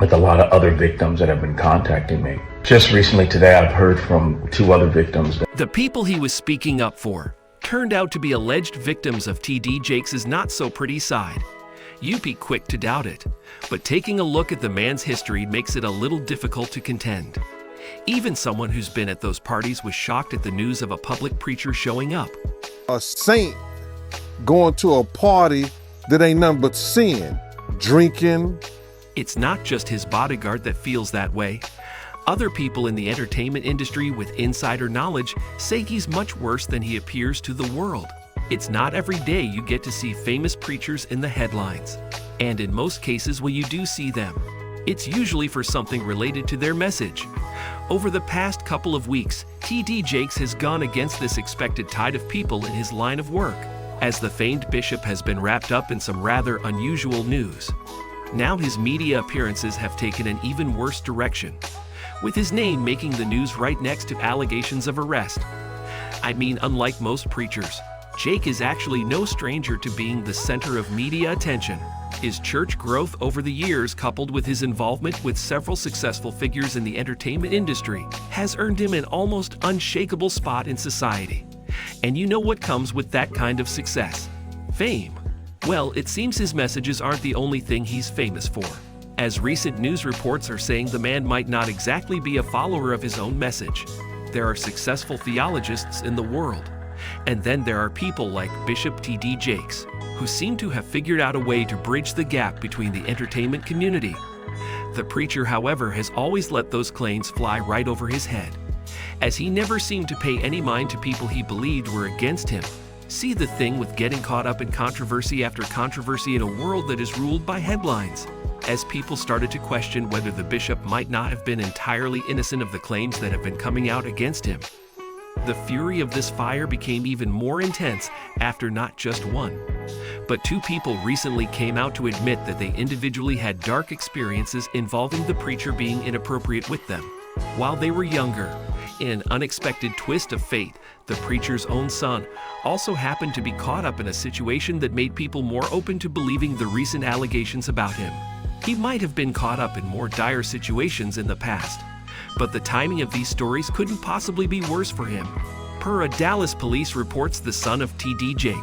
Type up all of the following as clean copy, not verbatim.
with a lot of other victims that have been contacting me. Just recently today, I've heard from 2 other victims. The people he was speaking up for turned out to be alleged victims of TD Jakes' not-so-pretty side. You'd be quick to doubt it, but taking a look at the man's history makes it a little difficult to contend. Even someone who's been at those parties was shocked at the news of a public preacher showing up. A saint going to a party that ain't nothing but sin, drinking. It's not just his bodyguard that feels that way. Other people in the entertainment industry with insider knowledge say he's much worse than he appears to the world. It's not every day you get to see famous preachers in the headlines. And in most cases when you do see them, it's usually for something related to their message. Over the past couple of weeks, TD Jakes has gone against this expected tide of people in his line of work, as the famed bishop has been wrapped up in some rather unusual news. Now his media appearances have taken an even worse direction, with his name making the news right next to allegations of arrest. I mean, unlike most preachers, Jake is actually no stranger to being the center of media attention. His church growth over the years, coupled with his involvement with several successful figures in the entertainment industry, has earned him an almost unshakable spot in society. And you know what comes with that kind of success? Fame. Well, it seems his messages aren't the only thing he's famous for, as recent news reports are saying the man might not exactly be a follower of his own message. There are successful theologists in the world, and then there are people like Bishop TD Jakes, who seem to have figured out a way to bridge the gap between the entertainment community. The preacher, however, has always let those claims fly right over his head, as he never seemed to pay any mind to people he believed were against him. See the thing with getting caught up in controversy after controversy in a world that is ruled by headlines, as people started to question whether the bishop might not have been entirely innocent of the claims that have been coming out against him. The fury of this fire became even more intense after not just one, but 2 people recently came out to admit that they individually had dark experiences involving the preacher being inappropriate with them while they were younger. In an unexpected twist of fate, the preacher's own son also happened to be caught up in a situation that made people more open to believing the recent allegations about him. He might have been caught up in more dire situations in the past, but the timing of these stories couldn't possibly be worse for him. Per a Dallas police reports, the son of TD Jake,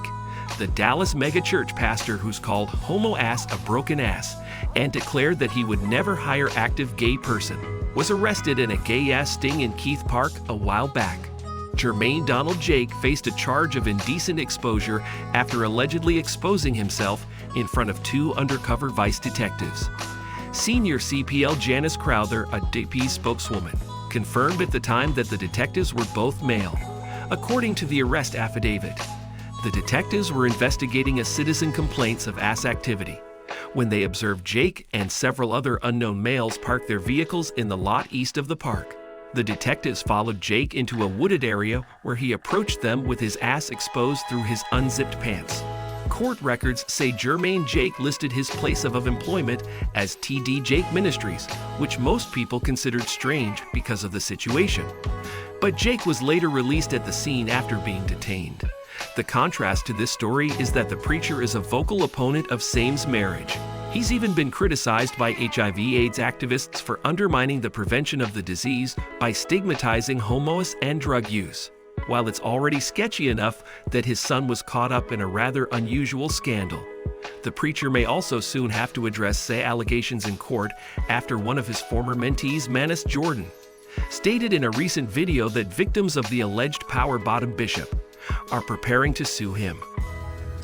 the Dallas megachurch pastor who's called homo ass a broken ass and declared that he would never hire active gay person, was arrested in a gay ass sting in Keith Park a while back. Jermaine Donald Jake faced a charge of indecent exposure after allegedly exposing himself in front of 2 undercover Vice detectives. Senior CPL Janice Crowther, a DP spokeswoman, confirmed at the time that the detectives were both male. According to the arrest affidavit, the detectives were investigating a citizen complaints of ass activity when they observed Jake and several other unknown males park their vehicles in the lot east of the park. The detectives followed Jake into a wooded area where he approached them with his ass exposed through his unzipped pants. Court records say Jermaine Jake listed his place of employment as TD Jake Ministries, which most people considered strange because of the situation. But Jake was later released at the scene after being detained. The contrast to this story is that the preacher is a vocal opponent of same-sex marriage. He's even been criticized by HIV/AIDS activists for undermining the prevention of the disease by stigmatizing homos and drug use. While it's already sketchy enough that his son was caught up in a rather unusual scandal, the preacher may also soon have to address say allegations in court after one of his former mentees, Manis Jordan, stated in a recent video that victims of the alleged power-bottom bishop are preparing to sue him.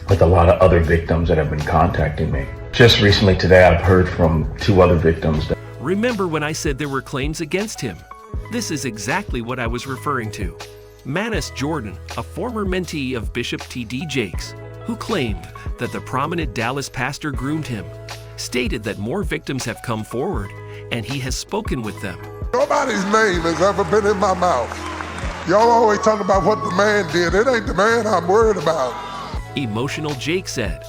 With a lot of other victims that have been contacting me. Just recently today, I've heard from 2 other victims. Remember when I said there were claims against him? This is exactly what I was referring to. Manis Jordan, a former mentee of Bishop TD Jakes, who claimed that the prominent Dallas pastor groomed him, stated that more victims have come forward and he has spoken with them. Nobody's name has ever been in my mouth. Y'all always talk about what the man did. It ain't the man I'm worried about. Emotional Jake said,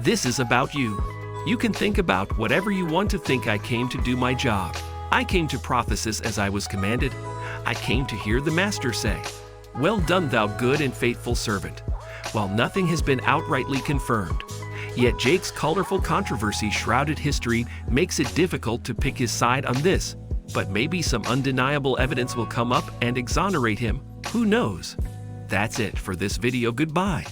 "This is about you. You can think about whatever you want to think. I came to do my job. I came to prophesy as I was commanded. I came to hear the master say, 'Well done, thou good and faithful servant.' While nothing has been outrightly confirmed, Yet Jake's colorful controversy-shrouded history makes it difficult to pick his side on this. But maybe some undeniable evidence will come up and exonerate him. Who knows? That's it for this video. Goodbye.